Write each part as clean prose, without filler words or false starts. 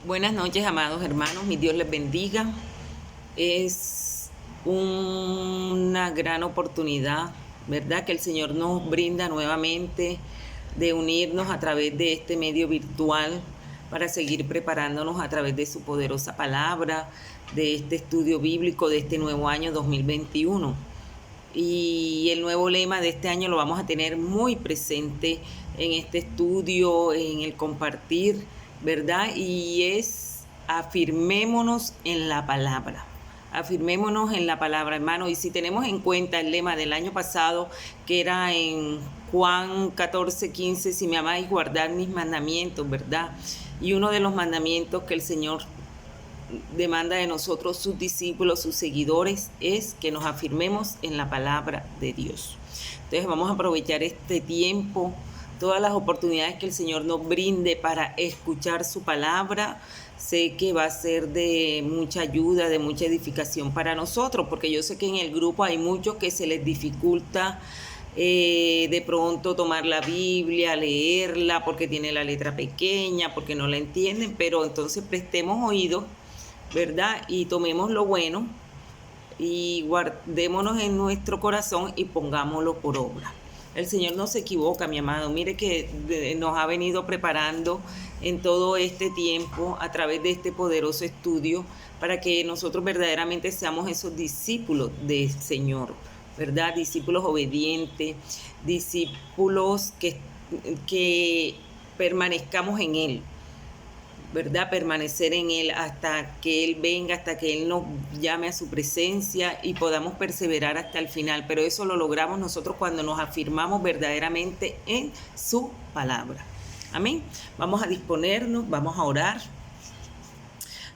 Buenas noches, amados hermanos, mi Dios les bendiga. Es una gran oportunidad, ¿verdad?, que el Señor nos brinda nuevamente de unirnos a través de este medio virtual para seguir preparándonos a través de su poderosa palabra, de este estudio bíblico de este nuevo año 2021. Y el nuevo lema de este año lo vamos a tener muy presente en este estudio, en el compartir, ¿verdad? Y es afirmémonos en la palabra. Afirmémonos en la palabra, hermano. Y si tenemos en cuenta el lema del año pasado, que era en Juan 14:15, si me amáis, guardad mis mandamientos, ¿verdad? Y uno de los mandamientos que el Señor demanda de nosotros, sus discípulos, sus seguidores, es que nos afirmemos en la palabra de Dios. Entonces vamos a aprovechar este tiempo, todas las oportunidades que el Señor nos brinde para escuchar su palabra. Sé que va a ser de mucha ayuda, de mucha edificación para nosotros, porque yo sé que en el grupo hay muchos que se les dificulta de pronto tomar la Biblia, leerla, porque tiene la letra pequeña, porque no la entienden, pero entonces prestemos oído, ¿verdad? Y tomemos lo bueno y guardémonos en nuestro corazón y pongámoslo por obra. El Señor no se equivoca, mi amado. Mire que nos ha venido preparando en todo este tiempo a través de este poderoso estudio para que nosotros verdaderamente seamos esos discípulos del Señor, ¿verdad? Discípulos obedientes, discípulos que permanezcamos en Él, ¿verdad? Permanecer en Él hasta que Él venga, hasta que Él nos llame a su presencia y podamos perseverar hasta el final. Pero eso lo logramos nosotros cuando nos afirmamos verdaderamente en su palabra. Amén. Vamos a disponernos, vamos a orar.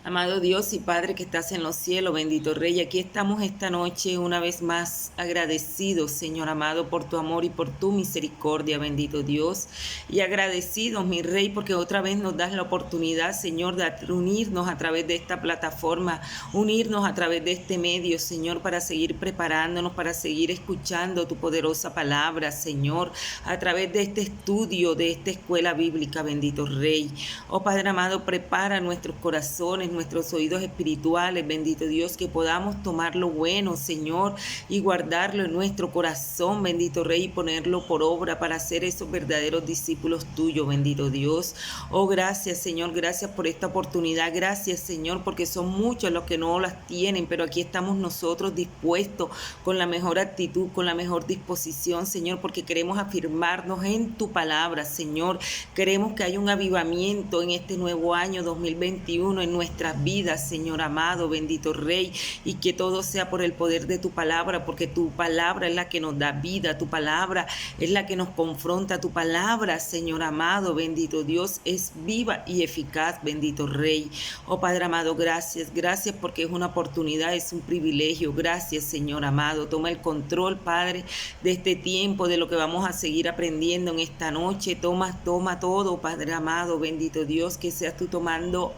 Amado Dios y Padre que estás en los cielos, bendito Rey, aquí estamos esta noche una vez más agradecidos, Señor amado, por tu amor y por tu misericordia, bendito Dios, y agradecidos, mi Rey, porque otra vez nos das la oportunidad, Señor, de unirnos a través de esta plataforma, unirnos a través de este medio, Señor, para seguir preparándonos, para seguir escuchando tu poderosa palabra, Señor, a través de este estudio, de esta escuela bíblica, bendito Rey. Oh Padre amado, prepara nuestros corazones, nuestros oídos espirituales, bendito Dios, que podamos tomar lo bueno, Señor, y guardarlo en nuestro corazón, bendito Rey, y ponerlo por obra para ser esos verdaderos discípulos tuyos, bendito Dios. Oh, gracias, Señor, gracias por esta oportunidad, gracias, Señor, porque son muchos los que no las tienen, pero aquí estamos nosotros dispuestos con la mejor actitud, con la mejor disposición, Señor, porque queremos afirmarnos en tu palabra, Señor. Queremos que haya un avivamiento en este nuevo año 2021 en nuestras vidas, Señor amado, bendito Rey, y que todo sea por el poder de tu palabra, porque tu palabra es la que nos da vida, tu palabra es la que nos confronta, tu palabra, Señor amado, bendito Dios, es viva y eficaz, bendito Rey. Oh Padre amado, gracias, gracias porque es una oportunidad, es un privilegio, gracias, Señor amado. Toma el control, Padre, de este tiempo, de lo que vamos a seguir aprendiendo en esta noche. Toma todo, Padre amado, bendito Dios, que seas tú tomando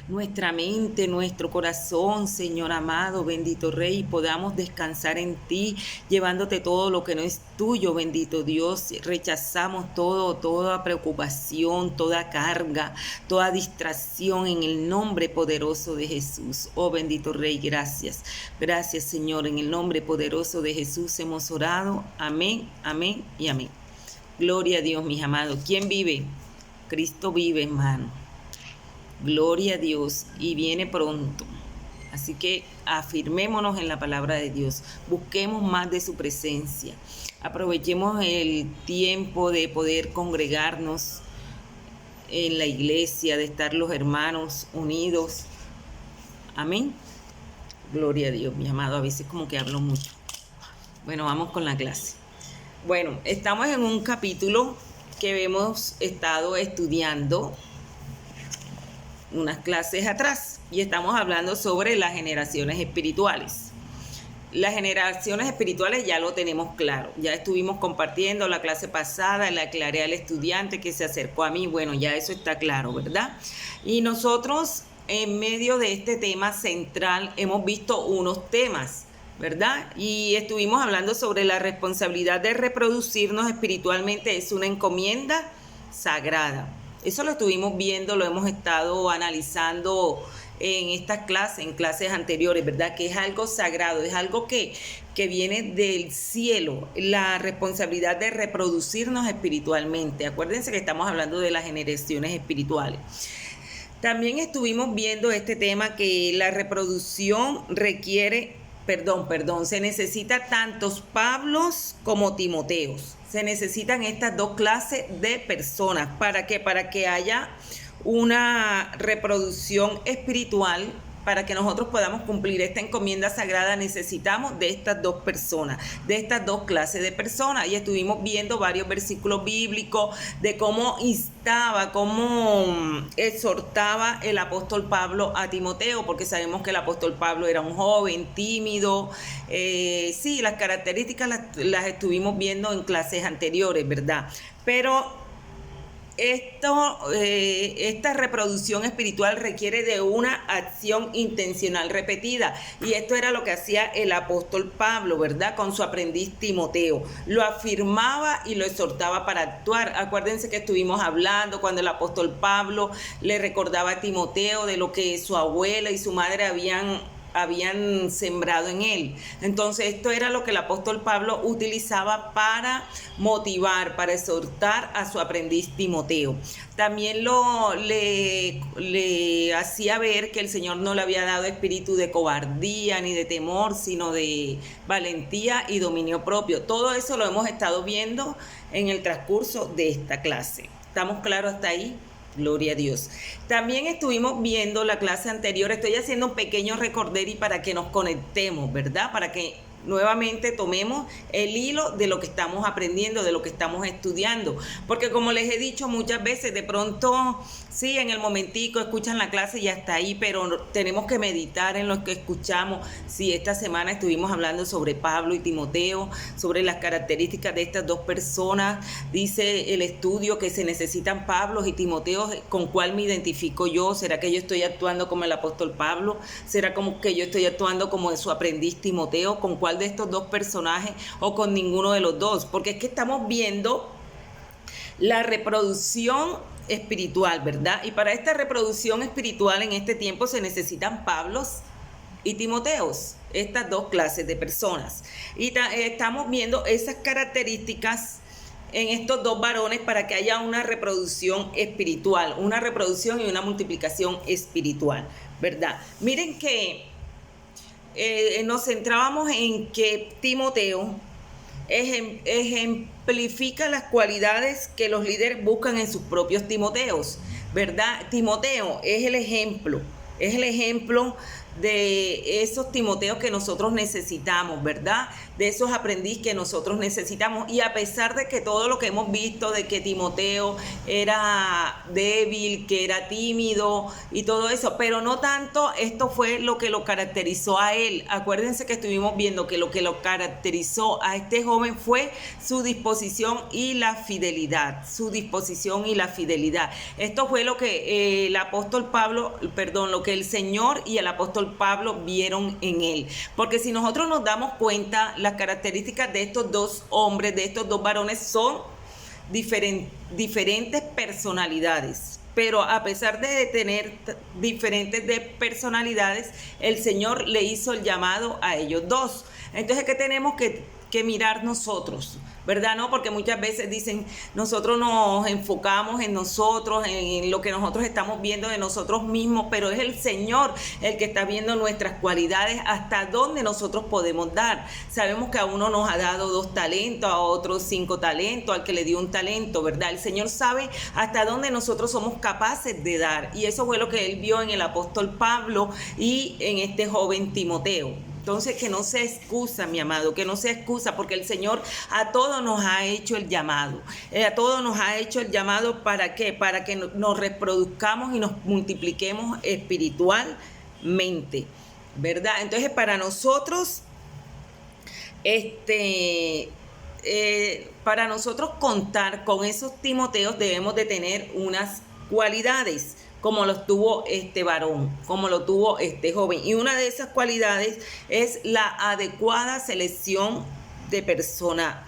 nuestra mente, nuestro corazón, Señor amado, bendito Rey, y podamos descansar en ti, llevándote todo lo que no es tuyo, bendito Dios. Rechazamos toda preocupación, toda carga, toda distracción en el nombre poderoso de Jesús. Oh bendito Rey, gracias. Gracias, Señor, en el nombre poderoso de Jesús hemos orado. Amén, amén y amén. Gloria a Dios, mis amados. ¿Quién vive? Cristo vive, hermano. Gloria a Dios, y viene pronto. Así que afirmémonos en la palabra de Dios. Busquemos más de su presencia. Aprovechemos el tiempo de poder congregarnos en la iglesia, de estar los hermanos unidos. Amén. Gloria a Dios, mi amado. A veces como que hablo mucho. Bueno, vamos con la clase. Bueno, estamos en un capítulo que hemos estado estudiando unas clases atrás y estamos hablando sobre las generaciones espirituales. Las generaciones espirituales ya lo tenemos claro, ya estuvimos compartiendo la clase pasada, le aclaré al estudiante que se acercó a mí, bueno, ya eso está claro, ¿verdad? Y nosotros en medio de este tema central hemos visto unos temas, ¿verdad? Y estuvimos hablando sobre la responsabilidad de reproducirnos espiritualmente, es una encomienda sagrada. Eso lo estuvimos viendo, lo hemos estado analizando en estas clases, en clases anteriores, ¿verdad? Que es algo sagrado, es algo que viene del cielo, la responsabilidad de reproducirnos espiritualmente. Acuérdense que estamos hablando de las generaciones espirituales. También estuvimos viendo este tema que la reproducción requiere, se necesita tantos Pablos como Timoteos. Se necesitan estas dos clases de personas. ¿Para qué? Para que haya una reproducción espiritual. Para que nosotros podamos cumplir esta encomienda sagrada necesitamos de estas dos personas, de estas dos clases de personas. Y estuvimos viendo varios versículos bíblicos de cómo instaba, cómo exhortaba el apóstol Pablo a Timoteo, porque sabemos que el apóstol Pablo era un joven, tímido. Sí, las características las estuvimos viendo en clases anteriores, ¿verdad? Pero esta reproducción espiritual requiere de una acción intencional repetida, y esto era lo que hacía el apóstol Pablo, ¿verdad? Con su aprendiz Timoteo, lo afirmaba y lo exhortaba para actuar. Acuérdense que estuvimos hablando cuando el apóstol Pablo le recordaba a Timoteo de lo que su abuela y su madre habían sembrado en él. Entonces esto era lo que el apóstol Pablo utilizaba para motivar, para exhortar a su aprendiz Timoteo. También le hacía ver que el Señor no le había dado espíritu de cobardía ni de temor, sino de valentía y dominio propio. Todo eso lo hemos estado viendo en el transcurso de esta clase. ¿Estamos claros hasta ahí? Gloria a Dios. También estuvimos viendo la clase anterior, estoy haciendo un pequeño recorderi para que nos conectemos, ¿verdad? Para que nuevamente tomemos el hilo de lo que estamos aprendiendo, de lo que estamos estudiando, porque como les he dicho muchas veces, de pronto, sí, en el momentico escuchan la clase y hasta ahí, pero tenemos que meditar en lo que escuchamos. Sí, esta semana estuvimos hablando sobre Pablo y Timoteo, sobre las características de estas dos personas. Dice el estudio que se necesitan Pablos y Timoteos. ¿Con cuál me identifico yo? ¿Será que yo estoy actuando como el apóstol Pablo? ¿Será como que yo estoy actuando como de su aprendiz Timoteo? ¿Con cuál de estos dos personajes o con ninguno de los dos? Porque es que estamos viendo la reproducción espiritual, ¿verdad? Y para esta reproducción espiritual en este tiempo se necesitan Pablos y Timoteos, estas dos clases de personas. Y estamos viendo esas características en estos dos varones para que haya una reproducción espiritual, una reproducción y una multiplicación espiritual, ¿verdad? Miren que nos centrábamos en que Timoteo ejemplifica las cualidades que los líderes buscan en sus propios Timoteos, ¿verdad? Timoteo es el ejemplo de esos Timoteos que nosotros necesitamos, ¿verdad? De esos aprendices que nosotros necesitamos. Y a pesar de que todo lo que hemos visto, de que Timoteo era débil, que era tímido y todo eso, pero no tanto, esto fue lo que lo caracterizó a él. Acuérdense que estuvimos viendo que lo caracterizó a este joven fue su disposición y la fidelidad, Esto fue lo que el apóstol Pablo, lo que el Señor y el apóstol Pablo vieron en él. Porque si nosotros nos damos cuenta, las características de estos dos hombres, de estos dos varones, son diferentes personalidades. Pero a pesar de tener diferentes personalidades, el Señor le hizo el llamado a ellos dos. Entonces, ¿qué tenemos que mirar nosotros? ¿Verdad? ¿No? Porque muchas veces dicen, nosotros nos enfocamos en nosotros, en lo que nosotros estamos viendo de nosotros mismos, pero es el Señor el que está viendo nuestras cualidades, hasta dónde nosotros podemos dar. Sabemos que a uno nos ha dado 2 talentos, a otros 5 talentos, al que le dio 1 talento, ¿verdad? El Señor sabe hasta dónde nosotros somos capaces de dar, y eso fue lo que Él vio en el apóstol Pablo y en este joven Timoteo. Entonces, que no se excusa, mi amado, que no se excusa, porque el Señor a todos nos ha hecho el llamado. A todos nos ha hecho el llamado, ¿para qué? Para que nos reproduzcamos y nos multipliquemos espiritualmente, ¿verdad? Entonces, para nosotros, para nosotros contar con esos Timoteos, debemos de tener unas cualidades, como los tuvo este varón, como lo tuvo este joven. Y una de esas cualidades es la adecuada selección de persona,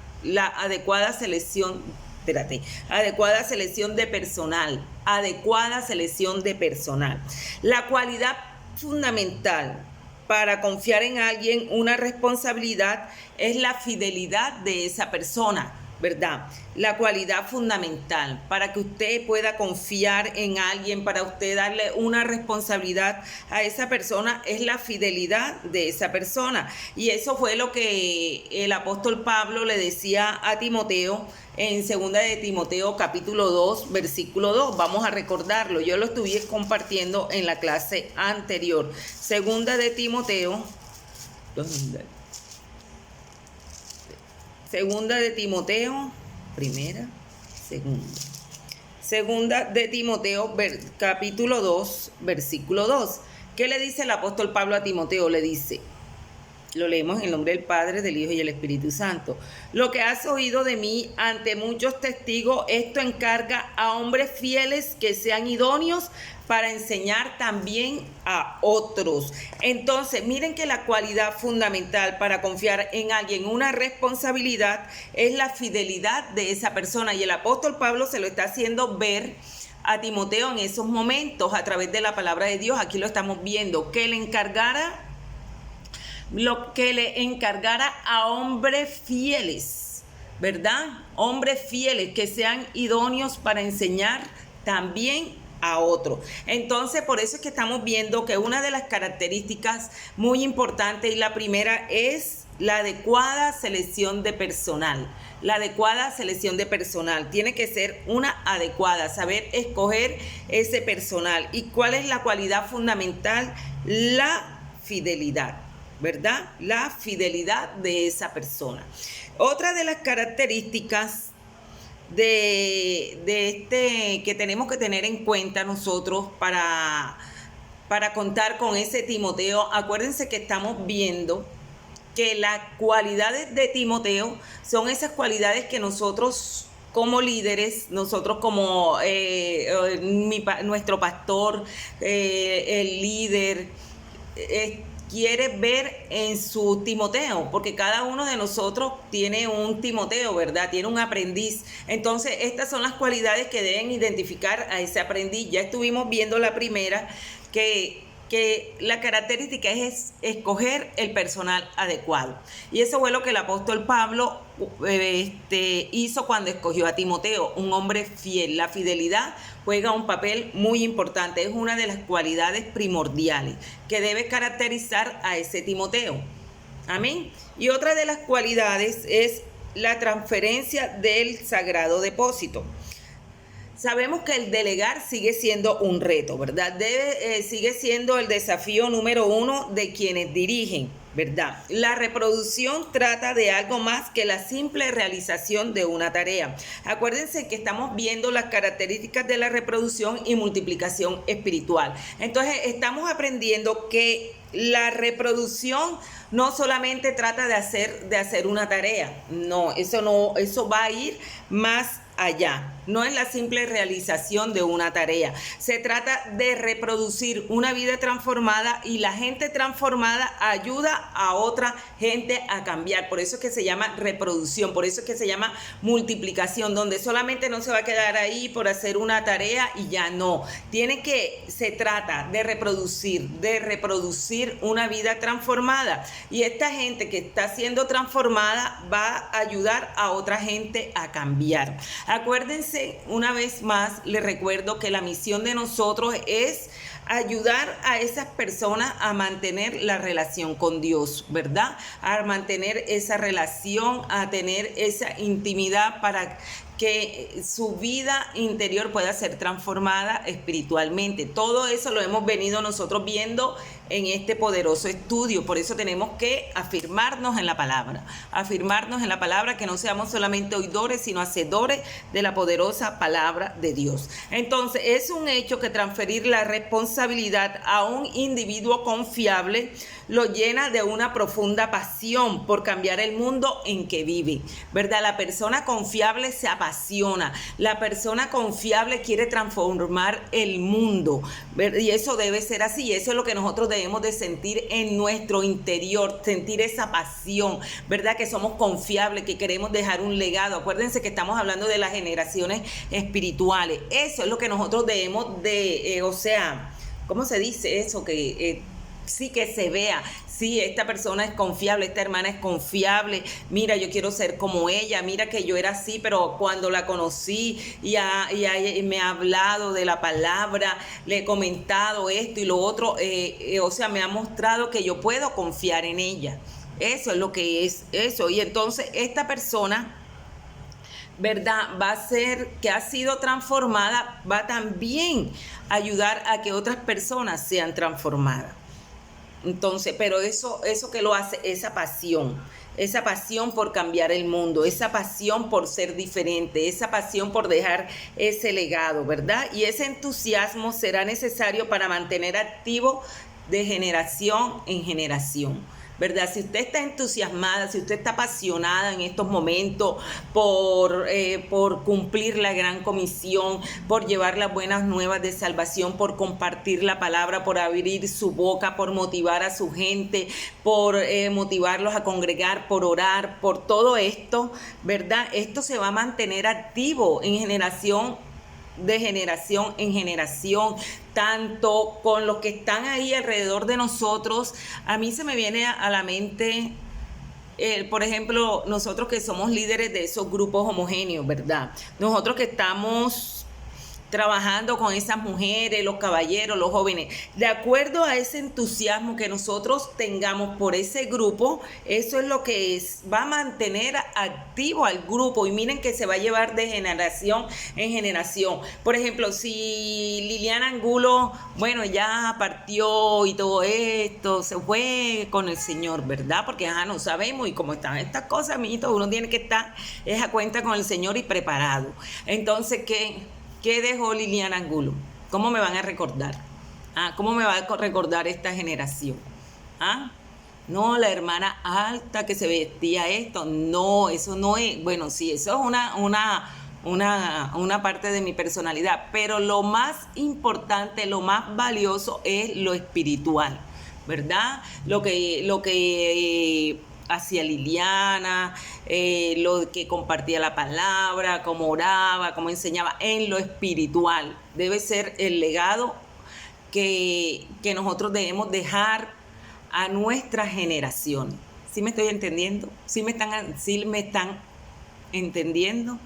adecuada selección de personal, adecuada selección de personal. La cualidad fundamental para confiar en alguien, una responsabilidad, es la fidelidad de esa persona, ¿verdad? La cualidad fundamental para que usted pueda confiar en alguien, para usted darle una responsabilidad a esa persona, es la fidelidad de esa persona. Y eso fue lo que el apóstol Pablo le decía a Timoteo en 2 de Timoteo capítulo 2, versículo 2. Vamos a recordarlo, yo lo estuve compartiendo en la clase anterior. 2 de Timoteo, Segunda de Timoteo, capítulo 2, versículo 2. ¿Qué le dice el apóstol Pablo a Timoteo? Le dice, lo leemos en el nombre del Padre, del Hijo y del Espíritu Santo. Lo que has oído de mí ante muchos testigos, esto encarga a hombres fieles que sean idóneos para enseñar también a otros. Entonces, miren que la cualidad fundamental para confiar en alguien, una responsabilidad, es la fidelidad de esa persona. Y el apóstol Pablo se lo está haciendo ver a Timoteo en esos momentos a través de la palabra de Dios. Aquí lo estamos viendo, que le encargara a hombres fieles, ¿verdad? Hombres fieles que sean idóneos para enseñar también a otro. Entonces, por eso es que estamos viendo que una de las características muy importantes, y la primera, es la adecuada selección de personal. La adecuada selección de personal tiene que ser una adecuada, saber escoger ese personal. ¿Y cuál es la cualidad fundamental? La fidelidad, ¿verdad? La fidelidad de esa persona. Otra de las características que tenemos que tener en cuenta nosotros para contar con ese Timoteo, acuérdense que estamos viendo que las cualidades de Timoteo son esas cualidades que nosotros como líderes, nosotros como nuestro pastor, el líder, quiere ver en su Timoteo, porque cada uno de nosotros tiene un Timoteo, ¿verdad? Tiene un aprendiz. Entonces, estas son las cualidades que deben identificar a ese aprendiz. Ya estuvimos viendo la primera, que la característica es escoger el personal adecuado. Y eso fue lo que el apóstol Pablo hizo cuando escogió a Timoteo, un hombre fiel. La fidelidad juega un papel muy importante, es una de las cualidades primordiales que debe caracterizar a ese Timoteo. Amén. Y otra de las cualidades es la transferencia del sagrado depósito. Sabemos que el delegar sigue siendo un reto, ¿verdad? Sigue siendo el desafío número 1 de quienes dirigen, ¿verdad? La reproducción trata de algo más que la simple realización de una tarea. Acuérdense que estamos viendo las características de la reproducción y multiplicación espiritual. Entonces, estamos aprendiendo que la reproducción no solamente trata de hacer una tarea. No, eso va a ir más allá. No es la simple realización de una tarea. Se trata de reproducir una vida transformada, y la gente transformada ayuda a otra gente a cambiar. Por eso es que se llama reproducción, por eso es que se llama multiplicación, donde solamente no se va a quedar ahí por hacer una tarea y ya no. Se trata de reproducir una vida transformada. Y esta gente que está siendo transformada va a ayudar a otra gente a cambiar. Acuérdense, una vez más, les recuerdo que la misión de nosotros es ayudar a esas personas a mantener la relación con Dios, ¿verdad? A mantener esa relación, a tener esa intimidad para que su vida interior pueda ser transformada espiritualmente. Todo eso lo hemos venido nosotros viendo en este poderoso estudio. Por eso tenemos que afirmarnos en la palabra, que no seamos solamente oidores, sino hacedores de la poderosa palabra de Dios. Entonces, es un hecho que transferir la responsabilidad a un individuo confiable lo llena de una profunda pasión por cambiar el mundo en que vive, ¿verdad? La persona confiable se apasiona apasiona. La persona confiable quiere transformar el mundo, y eso debe ser así. Eso es lo que nosotros debemos de sentir en nuestro interior, sentir esa pasión, ¿verdad? Que somos confiables, que queremos dejar un legado. Acuérdense que estamos hablando de las generaciones espirituales. Eso es lo que nosotros debemos de, ¿cómo se dice eso? Que sí, que se vea, sí, esta persona es confiable, esta hermana es confiable, mira, yo quiero ser como ella, mira que yo era así, pero cuando la conocí y me ha hablado de la palabra, le he comentado esto y lo otro, me ha mostrado que yo puedo confiar en ella. Eso es lo que es eso. Y entonces esta persona, ¿verdad?, va a ser, que ha sido transformada, va también a ayudar a que otras personas sean transformadas. Entonces, pero eso que lo hace, esa pasión por cambiar el mundo, esa pasión por ser diferente, esa pasión por dejar ese legado, ¿verdad? Y ese entusiasmo será necesario para mantener activo de generación en generación, ¿verdad? Si usted está entusiasmada, si usted está apasionada en estos momentos por cumplir la gran comisión, por llevar las buenas nuevas de salvación, por compartir la palabra, por abrir su boca, por motivar a su gente, por motivarlos a congregar, por orar, por todo esto, ¿verdad? Esto se va a mantener activo en de generación en generación, tanto con los que están ahí alrededor de nosotros. A mí se me viene a la mente, por ejemplo, nosotros que somos líderes de esos grupos homogéneos, ¿verdad? Nosotros que estamos trabajando con esas mujeres, los caballeros, los jóvenes, de acuerdo a ese entusiasmo que nosotros tengamos por ese grupo, eso es lo que va a mantener activo al grupo, y miren que se va a llevar de generación en generación. Por ejemplo, si Liliana Angulo, bueno, ya partió y todo esto, se fue con el Señor, ¿verdad? Porque no sabemos, y como están estas cosas, amiguitos, uno tiene que estar a cuenta con el Señor y preparado. Entonces, ¿qué dejó Liliana Angulo? ¿Cómo me van a recordar? ¿Cómo me va a recordar esta generación? No, la hermana alta que se vestía esto. No, eso no es. Bueno, sí, eso es una parte de mi personalidad. Pero lo más importante, lo más valioso es lo espiritual, ¿verdad? Lo que hacia Liliana, lo que compartía la palabra, cómo oraba, cómo enseñaba en lo espiritual. Debe ser el legado que nosotros debemos dejar a nuestras generaciones. ¿Sí me estoy entendiendo? ¿Sí me están entendiendo?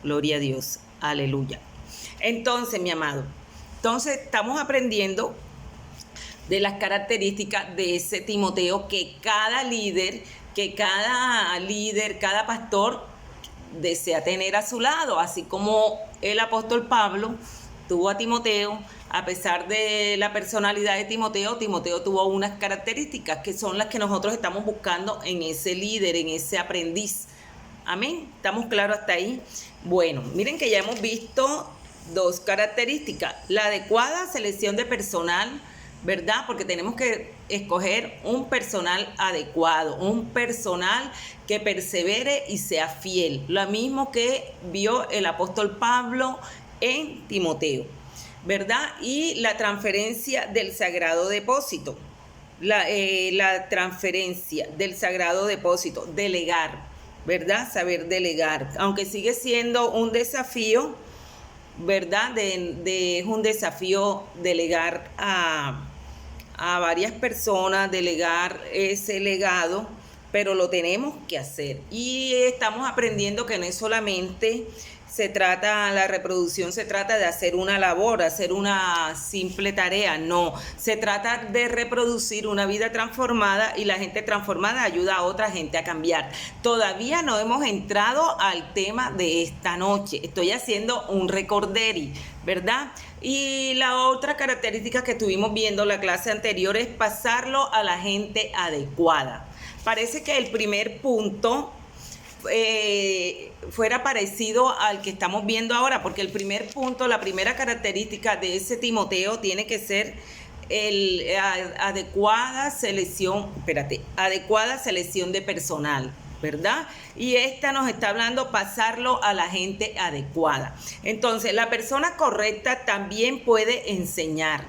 Gloria a Dios, aleluya. Entonces, mi amado, estamos aprendiendo de las características de ese Timoteo que cada líder, cada pastor desea tener a su lado, así como el apóstol Pablo tuvo a Timoteo. A pesar de la personalidad de Timoteo tuvo unas características que son las que nosotros estamos buscando en ese líder, en ese aprendiz. Amén, ¿estamos claros hasta ahí? Bueno, miren que ya hemos visto dos características: la adecuada selección de personal, ¿verdad? Porque tenemos que escoger un personal adecuado, un personal que persevere y sea fiel. Lo mismo que vio el apóstol Pablo en Timoteo, ¿verdad? Y la transferencia del sagrado depósito. La transferencia del sagrado depósito, delegar, ¿verdad? Saber delegar, aunque sigue siendo un desafío, ¿verdad? Es un desafío delegar a varias personas, delegar ese legado, pero lo tenemos que hacer. Y estamos aprendiendo que no es solamente la reproducción se trata de hacer una labor, hacer una simple tarea, no, se trata de reproducir una vida transformada, y la gente transformada ayuda a otra gente a cambiar. Todavía no hemos entrado al tema de esta noche, estoy haciendo un recorderi, ¿verdad? Y la otra característica que estuvimos viendo la clase anterior es pasarlo a la gente adecuada. Parece que el primer punto fuera parecido al que estamos viendo ahora, porque el primer punto, la primera característica de ese Timoteo tiene que ser adecuada selección de personal. ¿verdad? Y esta nos está hablando pasarlo a la gente adecuada. Entonces, la persona correcta también puede enseñar,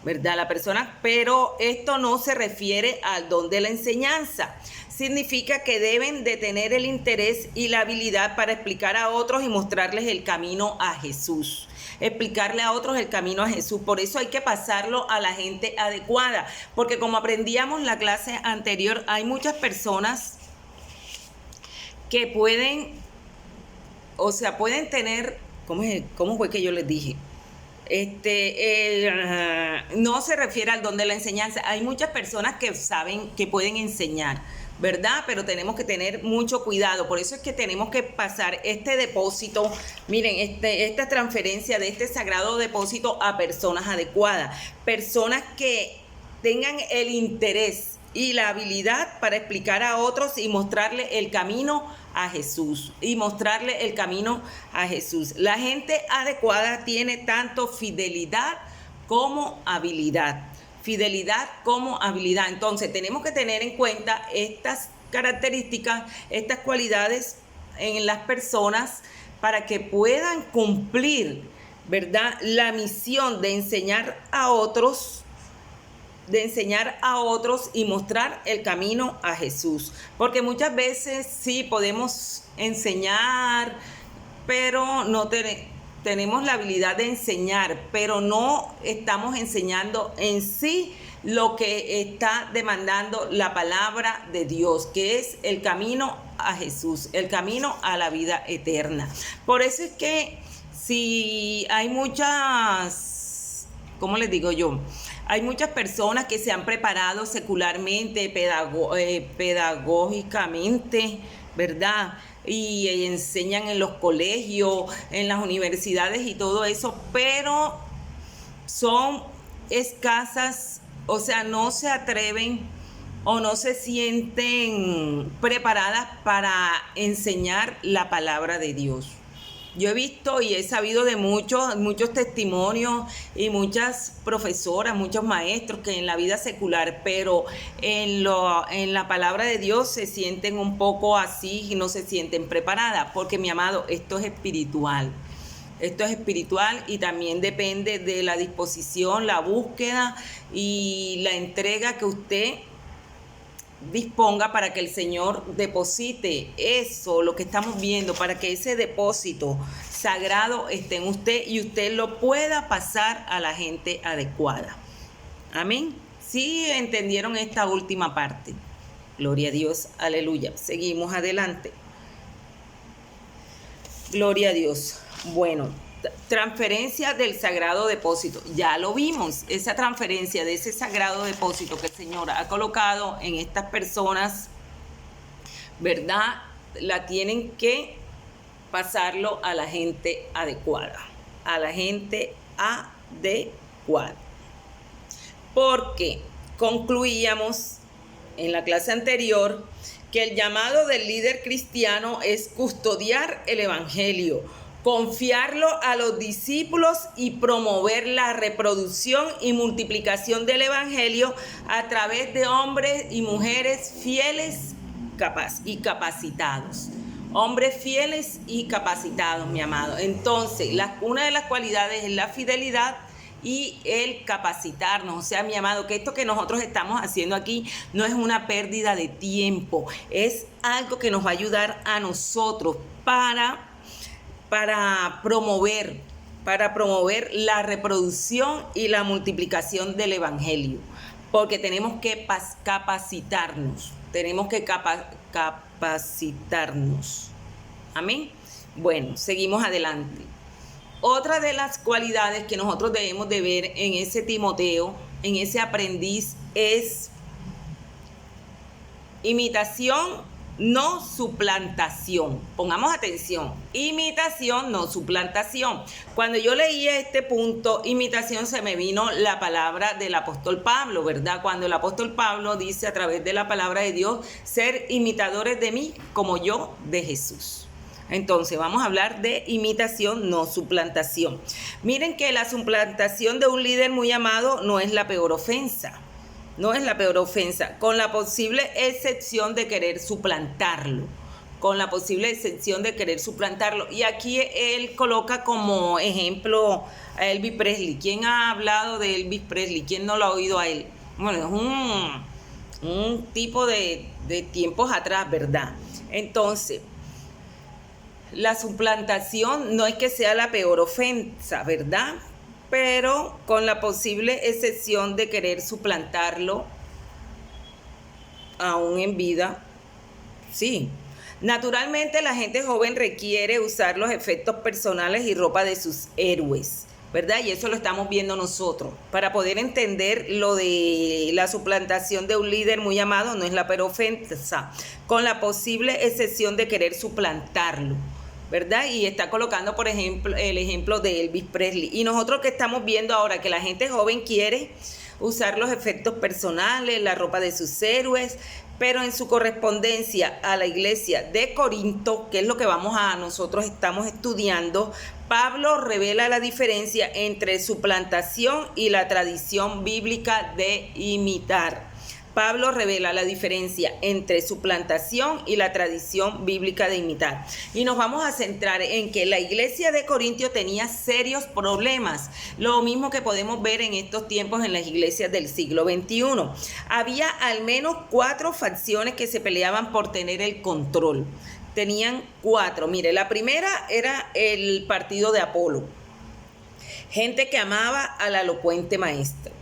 ¿verdad? La persona, pero esto no se refiere al don de la enseñanza. Significa que deben de tener el interés y la habilidad para explicar a otros y mostrarles el camino a Jesús. Explicarle a otros el camino a Jesús. Por eso hay que pasarlo a la gente adecuada, porque como aprendíamos en la clase anterior, hay muchas personas que pueden, o sea, pueden tener, ¿cómo fue que yo les dije? No se refiere al don de la enseñanza. Hay muchas personas que saben que pueden enseñar, ¿verdad? Pero tenemos que tener mucho cuidado. Por eso es que tenemos que pasar este depósito, miren, esta transferencia de este sagrado depósito a personas adecuadas, personas que tengan el interés y la habilidad para explicar a otros y mostrarle el camino a Jesús. La gente adecuada tiene tanto fidelidad como habilidad. Entonces tenemos que tener en cuenta estas características, estas cualidades en las personas para que puedan cumplir, ¿verdad?, la misión de enseñar a otros y mostrar el camino a Jesús. Porque muchas veces sí podemos enseñar, pero no tenemos la habilidad de enseñar, pero no estamos enseñando en sí lo que está demandando la palabra de Dios, que es el camino a Jesús, el camino a la vida eterna. Por eso es que si hay muchas, ¿cómo les digo yo? Hay muchas personas que se han preparado secularmente, pedagógicamente, ¿verdad? Y enseñan en los colegios, en las universidades y todo eso, pero son escasas, o sea, no se atreven o no se sienten preparadas para enseñar la palabra de Dios. Yo he visto y he sabido de muchos testimonios y muchas profesoras, muchos maestros que en la vida secular, pero en la palabra de Dios se sienten un poco así y no se sienten preparadas, porque mi amado, esto es espiritual. Esto es espiritual y también depende de la disposición, la búsqueda y la entrega que usted disponga para que el Señor deposite eso, lo que estamos viendo, para que ese depósito sagrado esté en usted y usted lo pueda pasar a la gente adecuada. Amén. ¿Sí entendieron esta última parte? Gloria a Dios, aleluya. Seguimos adelante. Gloria a Dios. Bueno, transferencia del sagrado depósito. Ya lo vimos, esa transferencia de ese sagrado depósito que el Señor ha colocado en estas personas, ¿verdad? La tienen que pasarlo a la gente adecuada. Porque concluíamos en la clase anterior que el llamado del líder cristiano es custodiar el evangelio, confiarlo a los discípulos y promover la reproducción y multiplicación del evangelio a través de hombres y mujeres fieles y capacitados. Hombres fieles y capacitados, mi amado. Entonces, una de las cualidades es la fidelidad y el capacitarnos. O sea, mi amado, que esto que nosotros estamos haciendo aquí no es una pérdida de tiempo, es algo que nos va a ayudar a nosotros para promover la reproducción y la multiplicación del evangelio, porque tenemos que capacitarnos, amén. Bueno, seguimos adelante. Otra de las cualidades que nosotros debemos de ver en ese Timoteo, en ese aprendiz, es imitación, no suplantación. Pongamos atención, imitación, no suplantación. Cuando yo leía este punto, imitación, se me vino la palabra del apóstol Pablo, ¿verdad? Cuando el apóstol Pablo dice a través de la palabra de Dios, ser imitadores de mí como yo de Jesús. Entonces vamos a hablar de imitación, no suplantación. Miren que la suplantación de un líder muy amado no es la peor ofensa. no es la peor ofensa, con la posible excepción de querer suplantarlo. Con la posible excepción de querer suplantarlo. Y aquí él coloca como ejemplo a Elvis Presley. ¿Quién ha hablado de Elvis Presley? ¿Quién no lo ha oído a él? Bueno, es un tipo de tiempos atrás, ¿verdad? Entonces, la suplantación no es que sea la peor ofensa, ¿verdad? Pero con la posible excepción de querer suplantarlo aún en vida, sí. Naturalmente, la gente joven requiere usar los efectos personales y ropa de sus héroes, ¿verdad? Y eso lo estamos viendo nosotros. Para poder entender lo de la suplantación de un líder muy amado, no es la peor ofensa, con la posible excepción de querer suplantarlo, ¿verdad? Y está colocando, por ejemplo, el ejemplo de Elvis Presley. Y nosotros que estamos viendo ahora que la gente joven quiere usar los efectos personales, la ropa de sus héroes, pero en su correspondencia a la iglesia de Corinto, que es lo que nosotros estamos estudiando, Pablo revela la diferencia entre suplantación y la tradición bíblica de imitar. Pablo revela la diferencia entre suplantación y la tradición bíblica de imitar. Y nos vamos a centrar en que la iglesia de Corintio tenía serios problemas, lo mismo que podemos ver en estos tiempos en las iglesias del siglo XXI. Había al menos 4 facciones que se peleaban por tener el control. Tenían 4. Mire, la primera era el partido de Apolo. Gente que amaba al elocuente maestro.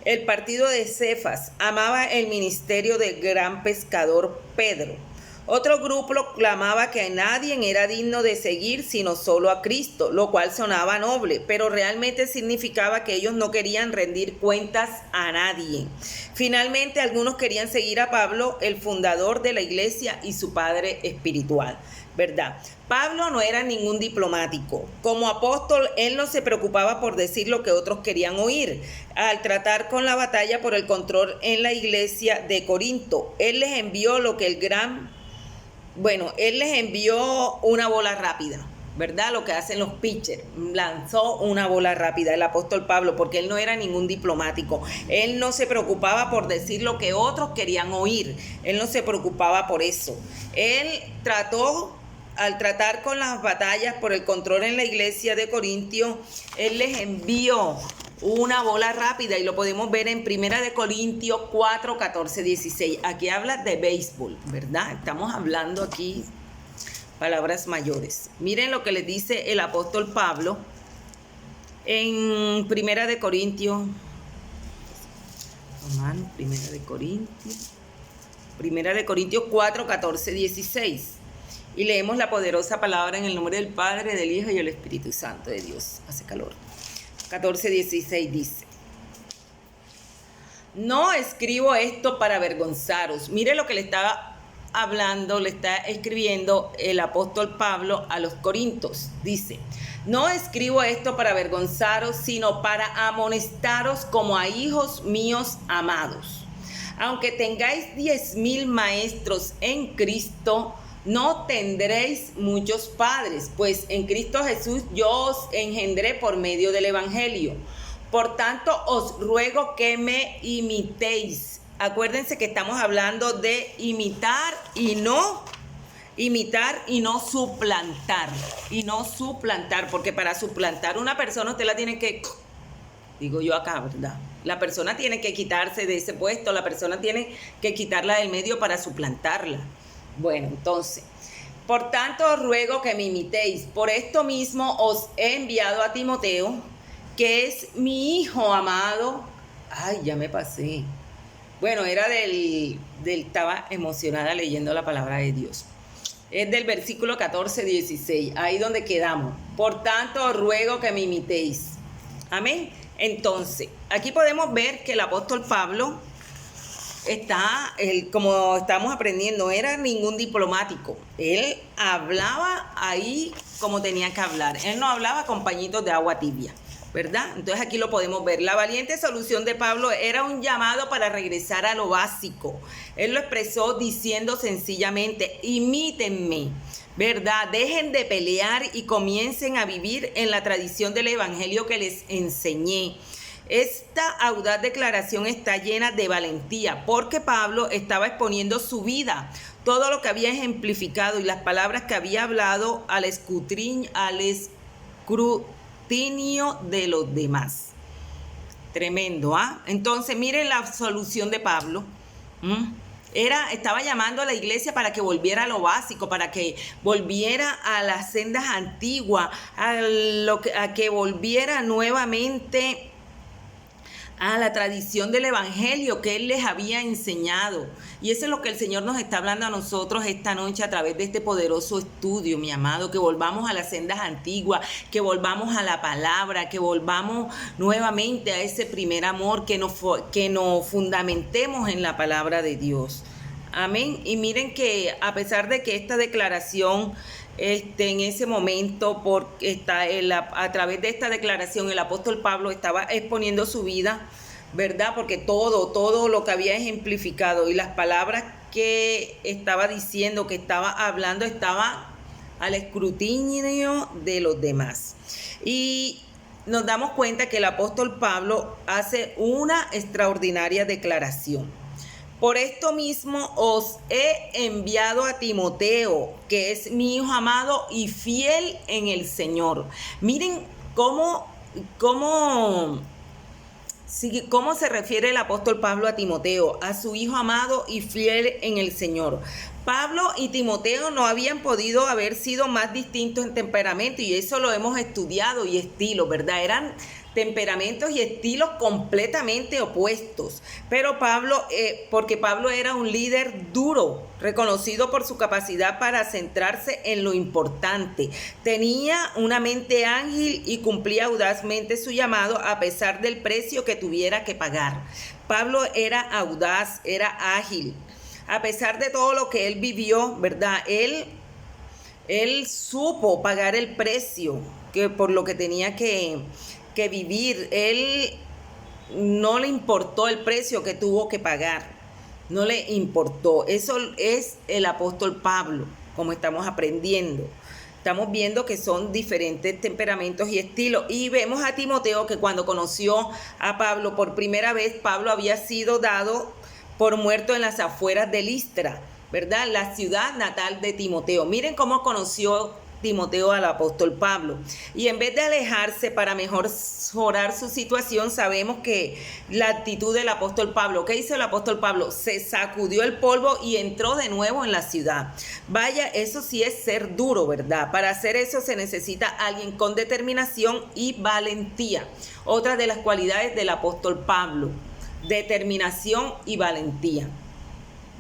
El partido de Cefas amaba el ministerio del gran pescador Pedro. Otro grupo proclamaba que a nadie era digno de seguir sino solo a Cristo, lo cual sonaba noble, pero realmente significaba que ellos no querían rendir cuentas a nadie. Finalmente, algunos querían seguir a Pablo, el fundador de la iglesia y su padre espiritual, ¿verdad? Pablo no era ningún diplomático. Como apóstol, él no se preocupaba por decir lo que otros querían oír. Al tratar con la batalla por el control en la iglesia de Corinto, él les envió una bola rápida, ¿verdad? Lo que hacen los pitchers, lanzó una bola rápida el apóstol Pablo, porque él no era ningún diplomático. Él no se preocupaba por decir lo que otros querían oír. Él no se preocupaba por eso. Al tratar con las batallas por el control en la iglesia de Corintio, él les envió una bola rápida y lo podemos ver en 1 Corintios 4, 14, 16. Aquí habla de béisbol, ¿verdad? Estamos hablando aquí palabras mayores. Miren lo que le dice el apóstol Pablo en 1 Corintios. Romanos, 1 Corintios 4, 14, 16. Y leemos la poderosa palabra en el nombre del Padre, del Hijo y del Espíritu Santo de Dios. Hace calor. 14:16 dice: no escribo esto para avergonzaros. Mire lo que le está escribiendo el apóstol Pablo a los Corintios. Dice: no escribo esto para avergonzaros, sino para amonestaros como a hijos míos amados. Aunque tengáis 10,000 maestros en Cristo, no tendréis muchos padres, pues en Cristo Jesús yo os engendré por medio del Evangelio. Por tanto, os ruego que me imitéis. Acuérdense que estamos hablando de imitar y no suplantar. Porque para suplantar una persona usted la tiene que, digo yo acá, ¿verdad? La persona tiene que quitarse de ese puesto, la persona tiene que quitarla del medio para suplantarla. Bueno, entonces, por tanto os ruego que me imitéis. Por esto mismo os he enviado a Timoteo, que es mi hijo amado. Ay, ya me pasé. Bueno, estaba emocionada leyendo la palabra de Dios. Es del versículo 14, 16, ahí donde quedamos. Por tanto os ruego que me imitéis. Amén. Entonces, aquí podemos ver que el apóstol Pablo como estamos aprendiendo, no era ningún diplomático. Él hablaba ahí como tenía que hablar. Él no hablaba con pañitos de agua tibia, ¿verdad? Entonces aquí lo podemos ver. La valiente solución de Pablo era un llamado para regresar a lo básico. Él lo expresó diciendo sencillamente: imítenme, ¿verdad? Dejen de pelear y comiencen a vivir en la tradición del evangelio que les enseñé. Esta audaz declaración está llena de valentía, porque Pablo estaba exponiendo su vida, todo lo que había ejemplificado y las palabras que había hablado al escrutinio de los demás. Tremendo, ¿ah? Entonces, miren la solución de Pablo. Estaba llamando a la iglesia para que volviera a lo básico, para que volviera a las sendas antiguas, a que volviera nuevamente a la tradición del evangelio que él les había enseñado. Y eso es lo que el Señor nos está hablando a nosotros esta noche a través de este poderoso estudio, mi amado, que volvamos a las sendas antiguas, que volvamos a la palabra, que volvamos nuevamente a ese primer amor, que nos fundamentemos en la palabra de Dios. Amén. Y miren que a pesar de que esta declaración en ese momento, a través de esta declaración el apóstol Pablo estaba exponiendo su vida, ¿verdad? Porque todo lo que había ejemplificado y las palabras que estaba diciendo, que estaba hablando, estaba al escrutinio de los demás. Y nos damos cuenta que el apóstol Pablo hace una extraordinaria declaración. Por esto mismo os he enviado a Timoteo, que es mi hijo amado y fiel en el Señor. Miren cómo se refiere el apóstol Pablo a Timoteo, a su hijo amado y fiel en el Señor. Pablo y Timoteo no habían podido haber sido más distintos en temperamento, y eso lo hemos estudiado, y estilo, ¿verdad? Eran temperamentos y estilos completamente opuestos, pero porque Pablo era un líder duro, reconocido por su capacidad para centrarse en lo importante. Tenía una mente ágil y cumplía audazmente su llamado a pesar del precio que tuviera que pagar. Pablo era audaz, era ágil, a pesar de todo lo que él vivió, ¿verdad? Él supo pagar el precio por lo que tenía que vivir. Él no le importó el precio que tuvo que pagar, no le importó. Eso es el apóstol Pablo, como estamos aprendiendo. Estamos viendo que son diferentes temperamentos y estilos. Y vemos a Timoteo, que cuando conoció a Pablo por primera vez, Pablo había sido dado por muerto en las afueras de Listra, ¿verdad? La ciudad natal de Timoteo. Miren cómo conoció Timoteo al apóstol Pablo. Y en vez de alejarse para mejorar su situación, sabemos que la actitud del apóstol Pablo, ¿qué hizo el apóstol Pablo? Se sacudió el polvo y entró de nuevo en la ciudad. Vaya, eso sí es ser duro, ¿verdad? Para hacer eso se necesita alguien con determinación y valentía. Otra de las cualidades del apóstol Pablo: determinación y valentía.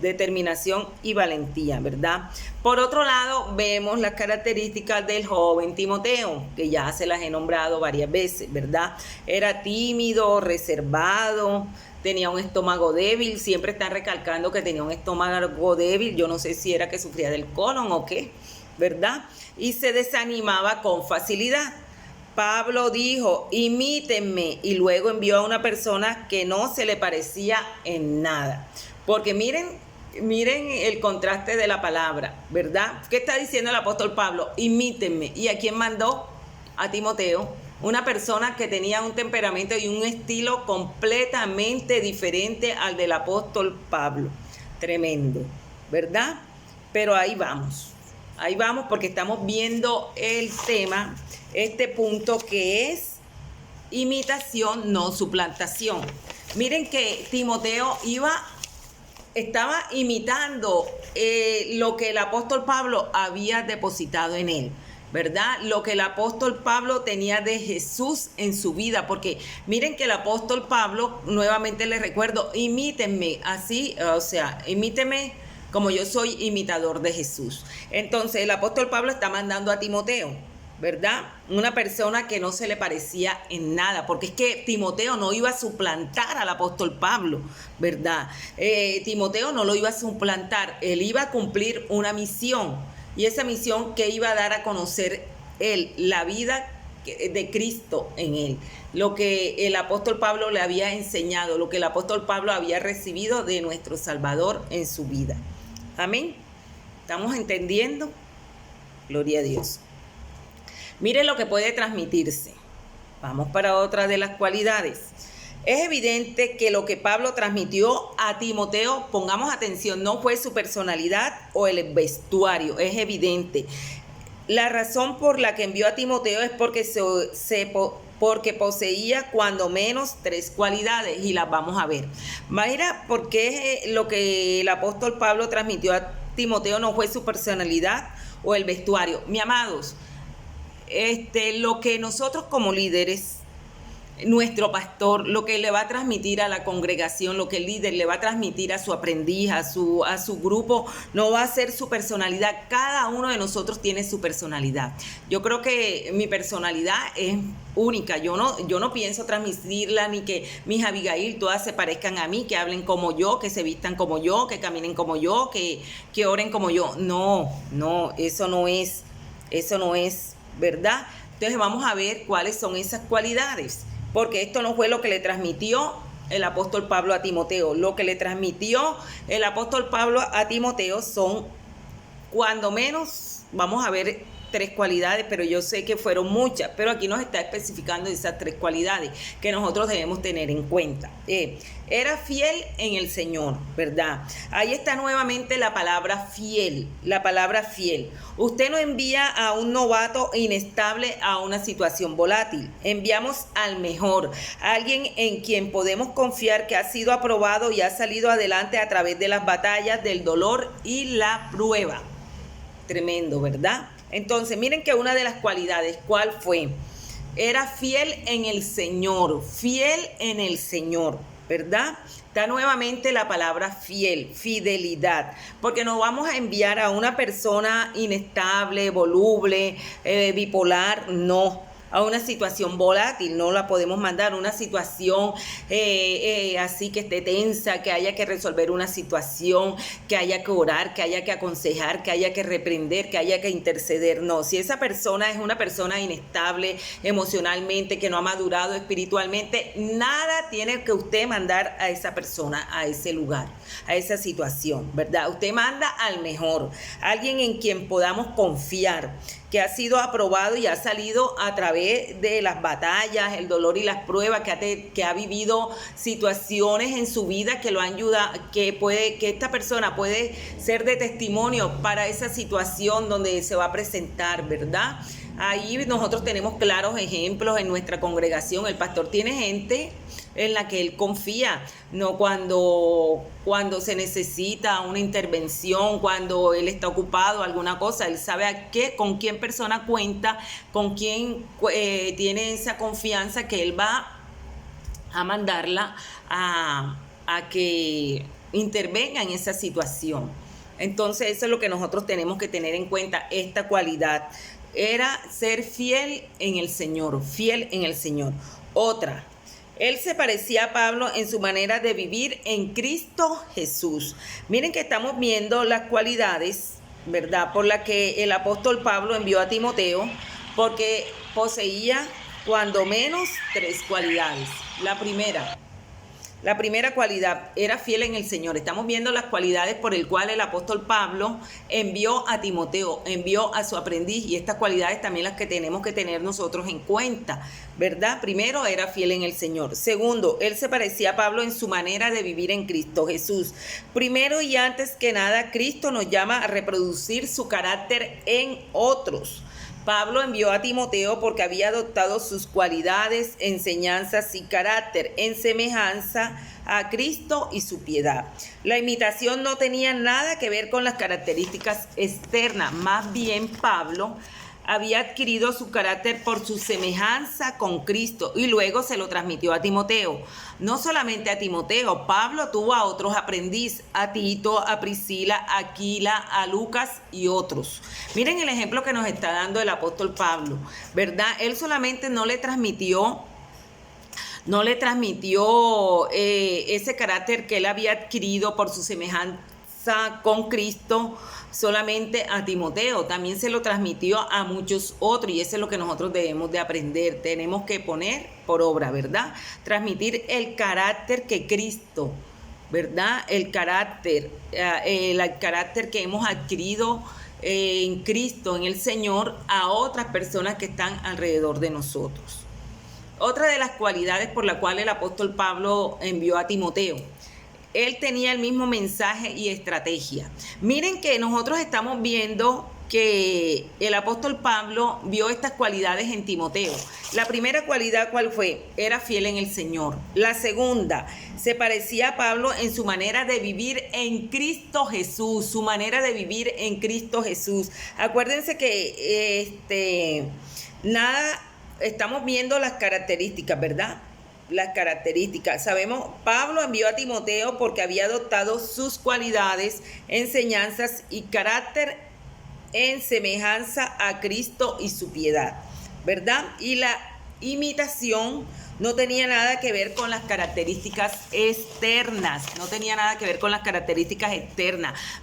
Determinación y valentía, ¿verdad? Por otro lado, vemos las características del joven Timoteo, que ya se las he nombrado varias veces, ¿verdad? Era tímido, reservado, tenía un estómago débil. Siempre están recalcando que tenía un estómago débil. Yo no sé si era que sufría del colon o qué, ¿verdad? Y se desanimaba con facilidad. Pablo dijo: imítenme, y luego envió a una persona que no se le parecía en nada. Porque miren el contraste de la palabra, ¿verdad? ¿Qué está diciendo el apóstol Pablo? Imítenme. ¿Y a quién mandó? A Timoteo, una persona que tenía un temperamento y un estilo completamente diferente al del apóstol Pablo. Tremendo, ¿verdad? Pero ahí vamos porque estamos viendo el tema, este punto que es imitación, no suplantación. Miren que Timoteo estaba imitando lo que el apóstol Pablo había depositado en él, ¿verdad? Lo que el apóstol Pablo tenía de Jesús en su vida, porque miren que el apóstol Pablo, nuevamente les recuerdo, imítenme, así, o sea, imítenme como yo soy imitador de Jesús. Entonces el apóstol Pablo está mandando a Timoteo, ¿verdad? Una persona que no se le parecía en nada, porque es que Timoteo no iba a suplantar al apóstol Pablo, ¿verdad? Timoteo no lo iba a suplantar, él iba a cumplir una misión, y esa misión que iba a dar a conocer él, la vida de Cristo en él, lo que el apóstol Pablo le había enseñado, lo que el apóstol Pablo había recibido de nuestro Salvador en su vida. Amén. ¿Estamos entendiendo? Gloria a Dios. Miren lo que puede transmitirse. Vamos para otra de las cualidades. Es evidente que lo que Pablo transmitió a Timoteo, pongamos atención, no fue su personalidad o el vestuario, es evidente. La razón por la que envió a Timoteo es porque poseía cuando menos 3 cualidades, y las vamos a ver. Mira, ¿por qué lo que el apóstol Pablo transmitió a Timoteo no fue su personalidad o el vestuario? Mi amados, lo que nosotros como líderes, nuestro pastor, lo que le va a transmitir a la congregación, lo que el líder le va a transmitir a su aprendiz, a su grupo, no va a ser su personalidad. Cada uno de nosotros tiene su personalidad. Yo creo que mi personalidad es única. Yo no pienso transmitirla, ni que mis Abigail todas se parezcan a mí, que hablen como yo, que se vistan como yo, que caminen como yo, que oren como yo. No, eso no es, ¿verdad? Entonces vamos a ver cuáles son esas cualidades, porque esto no fue lo que le transmitió el apóstol Pablo a Timoteo. Lo que le transmitió el apóstol Pablo a Timoteo son, cuando menos, vamos a ver 3 cualidades, pero yo sé que fueron muchas, pero aquí nos está especificando esas 3 cualidades que nosotros debemos tener en cuenta. Era fiel en el Señor, ¿verdad? Ahí está nuevamente la palabra fiel, Usted no envía a un novato inestable a una situación volátil. Enviamos al mejor, a alguien en quien podemos confiar, que ha sido aprobado y ha salido adelante a través de las batallas, del dolor y la prueba. Tremendo, ¿verdad? Entonces, miren que una de las cualidades, ¿cuál fue? Era fiel en el Señor, ¿verdad? Está nuevamente la palabra fiel, fidelidad, porque no vamos a enviar a una persona inestable, voluble, bipolar, no. A una situación volátil, no la podemos mandar. Una situación así que esté tensa, que haya que resolver una situación, que haya que orar, que haya que aconsejar, que haya que reprender, que haya que interceder. No, si esa persona es una persona inestable emocionalmente, que no ha madurado espiritualmente, nada tiene que usted mandar a esa persona a ese lugar, a esa situación, ¿verdad? Usted manda al mejor, alguien en quien podamos confiar, que ha sido aprobado y ha salido a través de las batallas, el dolor y las pruebas, que ha vivido situaciones en su vida que lo han ayudado, que esta persona puede ser de testimonio para esa situación donde se va a presentar, ¿verdad? Ahí nosotros tenemos claros ejemplos en nuestra congregación. El pastor tiene gente en la que él confía, no cuando se necesita una intervención, cuando él está ocupado, alguna cosa, él sabe con quién persona cuenta, con quién tiene esa confianza, que él va a mandarla a que intervenga en esa situación. Entonces eso es lo que nosotros tenemos que tener en cuenta, esta cualidad. Era ser fiel en el Señor. Otra, él se parecía a Pablo en su manera de vivir en Cristo Jesús. Miren que estamos viendo las cualidades, ¿verdad?, por la que el apóstol Pablo envió a Timoteo, porque poseía cuando menos 3 cualidades. La primera cualidad, era fiel en el Señor. Estamos viendo las cualidades por el cual el apóstol Pablo envió a Timoteo, envió a su aprendiz, y estas cualidades también las que tenemos que tener nosotros en cuenta, ¿verdad? Primero, era fiel en el Señor. Segundo, él se parecía a Pablo en su manera de vivir en Cristo Jesús. Primero y antes que nada, Cristo nos llama a reproducir su carácter en otros. Pablo envió a Timoteo porque había adoptado sus cualidades, enseñanzas y carácter en semejanza a Cristo y su piedad. La imitación no tenía nada que ver con las características externas, más bien Pablo había adquirido su carácter por su semejanza con Cristo y luego se lo transmitió a Timoteo. No solamente a Timoteo, Pablo tuvo a otros aprendices, a Tito, a Priscila, a Aquila, a Lucas y otros. Miren el ejemplo que nos está dando el apóstol Pablo, ¿verdad? Él solamente no le transmitió ese carácter que él había adquirido por su semejanza con Cristo solamente a Timoteo, también se lo transmitió a muchos otros, y eso es lo que nosotros debemos de aprender. Tenemos que poner por obra, ¿verdad? Transmitir el carácter que Cristo, ¿verdad? El carácter que hemos adquirido en Cristo, en el Señor, a otras personas que están alrededor de nosotros. otra de las cualidades por la cual el apóstol Pablo envió a Timoteo. Él tenía el mismo mensaje y estrategia. Miren que nosotros estamos viendo que el apóstol Pablo vio estas cualidades en Timoteo. La primera cualidad, ¿cuál fue? Era fiel en el Señor. La segunda, se parecía a Pablo en su manera de vivir en Cristo Jesús, su manera de vivir en Cristo Jesús. Acuérdense que estamos viendo las características, ¿verdad? Las características. Sabemos, Pablo envió a Timoteo porque había adoptado sus cualidades, enseñanzas y carácter en semejanza a Cristo y su piedad, ¿verdad? Y la imitación no tenía nada que ver con las características externas,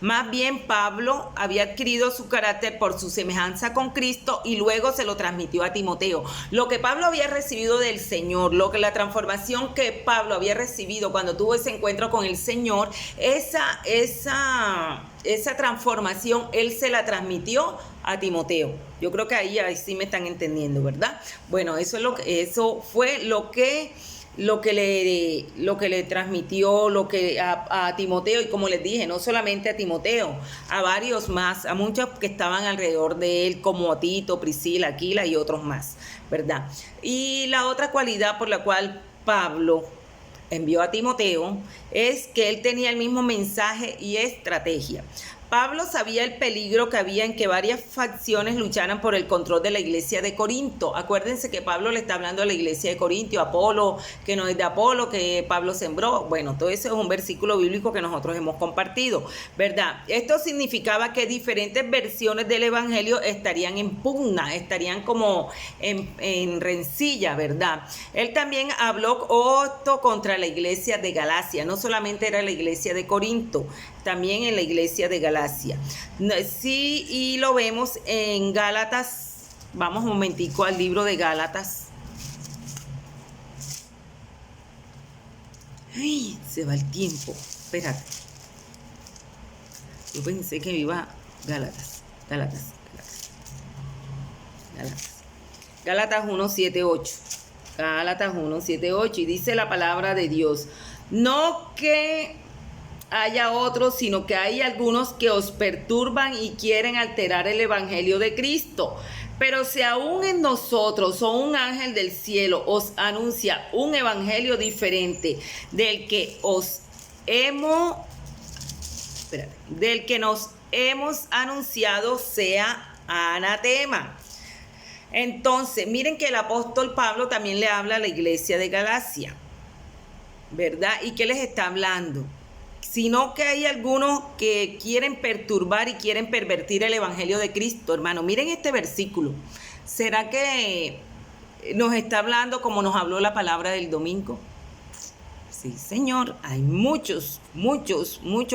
Más bien Pablo había adquirido su carácter por su semejanza con Cristo y luego se lo transmitió a Timoteo. Lo que Pablo había recibido del Señor, la transformación que Pablo había recibido cuando tuvo ese encuentro con el Señor, esa transformación él se la transmitió a Timoteo. Yo creo que ahí sí me están entendiendo, ¿verdad? Bueno, eso fue lo que le transmitió a Timoteo, y como les dije, no solamente a Timoteo, a varios más, a muchos que estaban alrededor de él, como a Tito, Priscila, Aquila y otros más, ¿verdad? Y la otra cualidad por la cual Pablo envió a Timoteo es que él tenía el mismo mensaje y estrategia. Pablo sabía el peligro que había en que varias facciones lucharan por el control de la iglesia de Corinto. Acuérdense que Pablo le está hablando a la iglesia de Corinto, Apolo, que no es de Apolo, que Pablo sembró. Bueno, todo eso es un versículo bíblico que nosotros hemos compartido, ¿verdad? Esto significaba que diferentes versiones del evangelio estarían en pugna, estarían como en rencilla, ¿verdad? Él también habló contra la iglesia de Galacia. No solamente era la iglesia de Corinto, también en la iglesia de Galacia. Sí, y lo vemos en Gálatas. Vamos un momentico al libro de Gálatas. Ay, se va el tiempo. Espérate. Yo pensé que iba Gálatas 1:7-8. Gálatas 1:7-8. Y dice la palabra de Dios: no que haya otros, sino que hay algunos que os perturban y quieren alterar el evangelio de Cristo. Pero si aún en nosotros o un ángel del cielo os anuncia un evangelio diferente del que nos hemos anunciado, sea anatema. Entonces, miren que el apóstol Pablo también le habla a la iglesia de Galacia, ¿verdad? ¿Y qué les está hablando? Sino que hay algunos que quieren perturbar y quieren pervertir el evangelio de Cristo, hermano. Miren este versículo. ¿Será que nos está hablando como nos habló la palabra del domingo? Sí, Señor. Hay muchos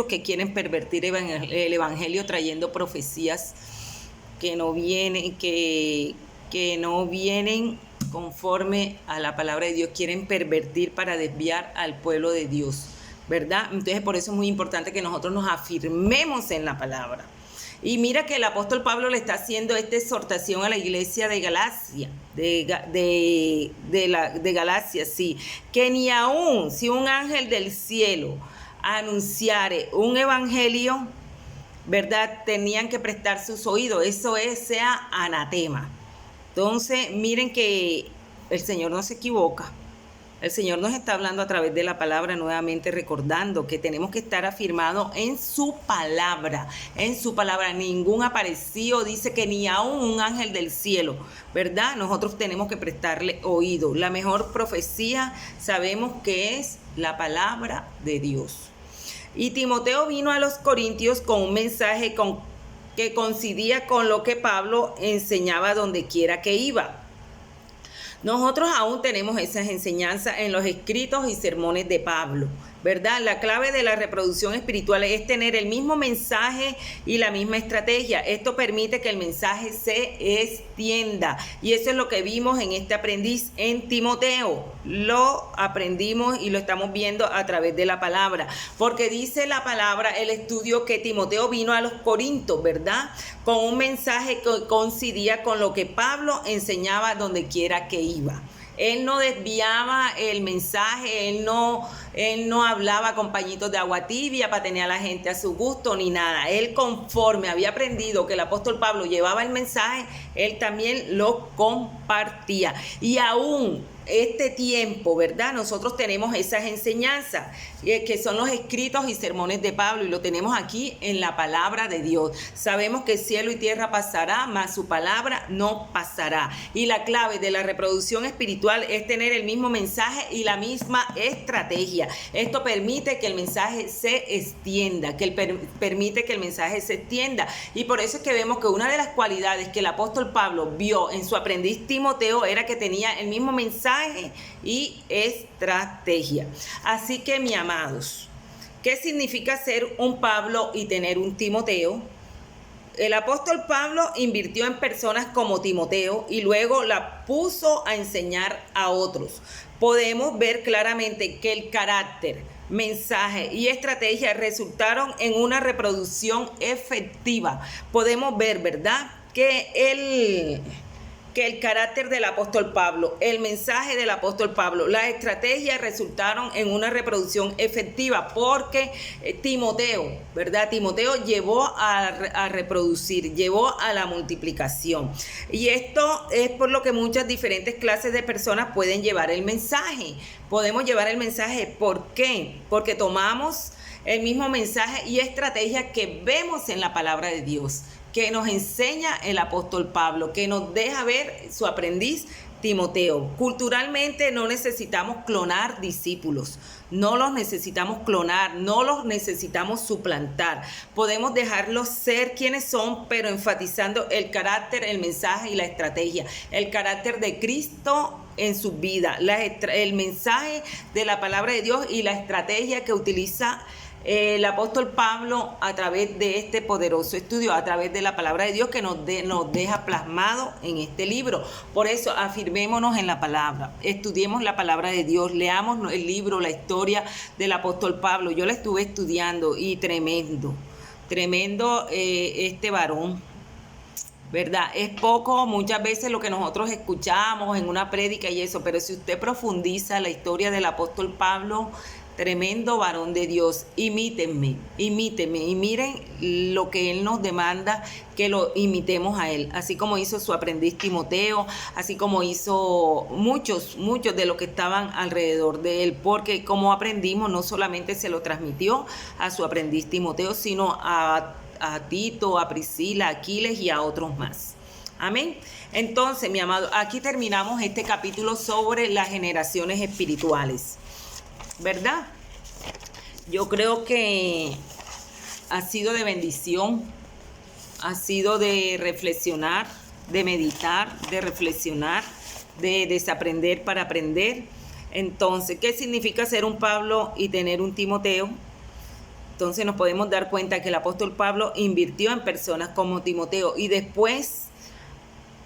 que quieren pervertir el evangelio trayendo profecías que no vienen, que no vienen conforme a la palabra de Dios. Quieren pervertir para desviar al pueblo de Dios, ¿verdad? Entonces por eso es muy importante que nosotros nos afirmemos en la palabra. Y mira que el apóstol Pablo le está haciendo esta exhortación a la iglesia de Galacia, de Galacia, sí, que ni aún si un ángel del cielo anunciare un evangelio, ¿verdad?, tenían que prestar sus oídos. Eso sea anatema. Entonces miren que el Señor no se equivoca. El Señor nos está hablando a través de la palabra, nuevamente recordando que tenemos que estar afirmados en su palabra. En su palabra. Ningún aparecido dice que ni aún un ángel del cielo, ¿verdad? Nosotros tenemos que prestarle oído. La mejor profecía sabemos que es la palabra de Dios. Y Timoteo vino a los Corintios con un mensaje que coincidía con lo que Pablo enseñaba donde quiera que iba. Nosotros aún tenemos esas enseñanzas en los escritos y sermones de Pablo, ¿verdad? La clave de la reproducción espiritual es tener el mismo mensaje y la misma estrategia. Esto permite que el mensaje se extienda. Y eso es lo que vimos en este aprendiz en Timoteo. Lo aprendimos y lo estamos viendo a través de la palabra. Porque dice la palabra, el estudio, que Timoteo vino a los Corintios, ¿verdad?, con un mensaje que coincidía con lo que Pablo enseñaba donde quiera que iba. Él no desviaba el mensaje, él no hablaba con pañitos de agua tibia para tener a la gente a su gusto ni nada. Él, conforme había aprendido que el apóstol Pablo llevaba el mensaje, él también lo compartía. Y aún este tiempo, ¿verdad? Nosotros tenemos esas enseñanzas, que son los escritos y sermones de Pablo, y lo tenemos aquí en la palabra de Dios. Sabemos que cielo y tierra pasará, mas su palabra no pasará. Y la clave de la reproducción espiritual es tener el mismo mensaje y la misma estrategia. Esto permite que el mensaje se extienda, permite que el mensaje se extienda. Y por eso es que vemos que una de las cualidades que el apóstol Pablo vio en su aprendiz Timoteo era que tenía el mismo mensaje y estrategia. Así que, mis amados, ¿qué significa ser un Pablo y tener un Timoteo? El apóstol Pablo invirtió en personas como Timoteo y luego la puso a enseñar a otros. Podemos ver claramente que el carácter, mensaje y estrategia resultaron en una reproducción efectiva. Podemos ver, ¿verdad?, que el carácter del apóstol Pablo, el mensaje del apóstol Pablo, las estrategias resultaron en una reproducción efectiva, porque Timoteo, ¿verdad? Timoteo llevó a reproducir, llevó a la multiplicación. Y esto es por lo que muchas diferentes clases de personas pueden llevar el mensaje. Podemos llevar el mensaje, ¿por qué? Porque tomamos el mismo mensaje y estrategia que vemos en la palabra de Dios, que nos enseña el apóstol Pablo, que nos deja ver su aprendiz Timoteo. Culturalmente no necesitamos clonar discípulos, no los necesitamos clonar, no los necesitamos suplantar. Podemos dejarlos ser quienes son, pero enfatizando el carácter, el mensaje y la estrategia. El carácter de Cristo en su vida, el mensaje de la palabra de Dios y la estrategia que utiliza el apóstol Pablo a través de este poderoso estudio, a través de la palabra de Dios que nos deja plasmado en este libro. Por eso afirmémonos en la palabra, estudiemos la palabra de Dios, leamos el libro, la historia del apóstol Pablo. Yo la estuve estudiando y tremendo este varón, ¿verdad? Es poco muchas veces lo que nosotros escuchamos en una prédica y eso, pero si usted profundiza la historia del apóstol Pablo, tremendo varón de Dios. Imítenme y miren lo que él nos demanda, que lo imitemos a él, así como hizo su aprendiz Timoteo, así como hizo muchos de los que estaban alrededor de él, porque como aprendimos, no solamente se lo transmitió a su aprendiz Timoteo, sino a Tito, a Priscila, a Aquiles y a otros más. Amén. Entonces, mi amado, aquí terminamos este capítulo sobre las generaciones espirituales, ¿verdad? Yo creo que ha sido de bendición, ha sido de reflexionar, de meditar, de reflexionar, de desaprender para aprender. Entonces, ¿qué significa ser un Pablo y tener un Timoteo? Entonces nos podemos dar cuenta que el apóstol Pablo invirtió en personas como Timoteo y después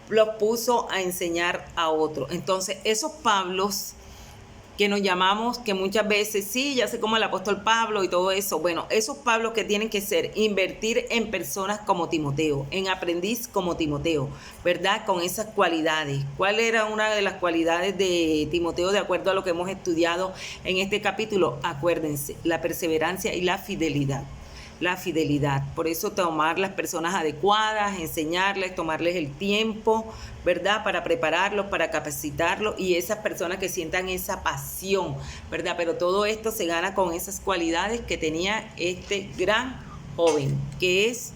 los puso a enseñar a otros. Entonces, esos Pablos que nos llamamos, que muchas veces, sí, ya sé como el apóstol Pablo y todo eso, bueno, esos Pablos que tienen que ser, invertir en personas como Timoteo, en aprendiz como Timoteo, ¿verdad? Con esas cualidades. ¿Cuál era una de las cualidades de Timoteo de acuerdo a lo que hemos estudiado en este capítulo? Acuérdense, la perseverancia y la fidelidad. La fidelidad. Por eso tomar las personas adecuadas, enseñarles, tomarles el tiempo, ¿verdad? Para prepararlos, para capacitarlos y esas personas que sientan esa pasión, ¿verdad? Pero todo esto se gana con esas cualidades que tenía este gran joven, que es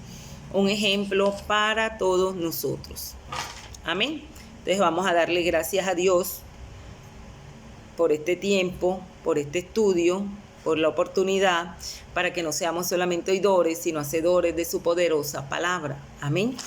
un ejemplo para todos nosotros. Amén. Entonces vamos a darle gracias a Dios por este tiempo, por este estudio, por la oportunidad, para que no seamos solamente oidores, sino hacedores de su poderosa palabra. Amén.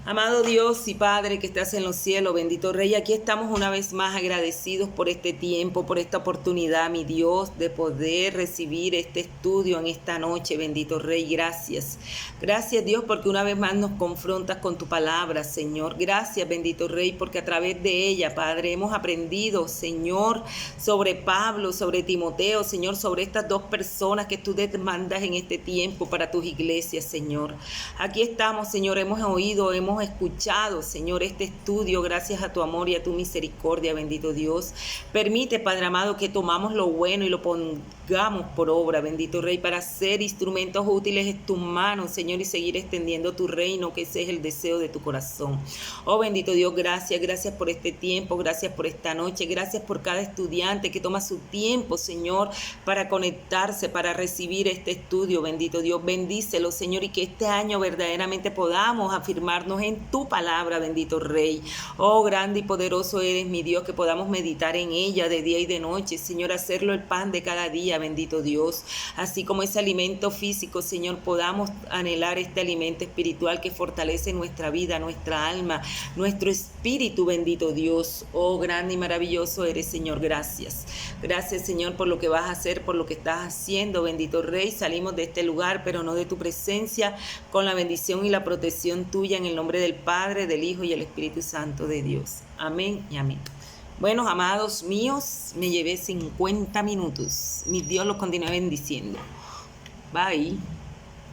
Amado Dios y Padre que estás en los cielos, bendito Rey, aquí estamos una vez más agradecidos por este tiempo, por esta oportunidad, mi Dios, de poder recibir este estudio en esta noche, bendito Rey, gracias. Gracias, Dios, porque una vez más nos confrontas con tu palabra, Señor. Gracias, bendito Rey, porque a través de ella, Padre, hemos aprendido, Señor, sobre Pablo, sobre Timoteo, Señor, sobre estas dos personas que tú demandas en este tiempo para tus iglesias, Señor. Aquí estamos, Señor, hemos hemos escuchado, Señor, este estudio, gracias a tu amor y a tu misericordia, bendito Dios. Permite, Padre amado, que tomamos lo bueno y lo pongamos por obra, bendito Rey, para ser instrumentos útiles en tus manos, Señor, y seguir extendiendo tu reino, que ese es el deseo de tu corazón. Oh, bendito Dios, gracias por este tiempo, gracias por esta noche, gracias por cada estudiante que toma su tiempo, Señor, para conectarse, para recibir este estudio, bendito Dios. Bendícelo, Señor, y que este año verdaderamente podamos afirmarnos en tu palabra, bendito Rey. Oh, grande y poderoso eres, mi Dios, que podamos meditar en ella de día y de noche, Señor, hacerlo el pan de cada día, bendito Dios. Así como ese alimento físico, Señor, podamos anhelar este alimento espiritual que fortalece nuestra vida, nuestra alma, nuestro espíritu, bendito Dios. Oh, grande y maravilloso eres, Señor, gracias. Gracias, Señor, por lo que vas a hacer, por lo que estás haciendo, bendito Rey. Salimos de este lugar, pero no de tu presencia, con la bendición y la protección tuya, en el nombre del Padre, del Hijo y el Espíritu Santo de Dios. Amén y amén. Bueno, amados míos, me llevé 50 minutos. Mi Dios los continúe bendiciendo. Bye.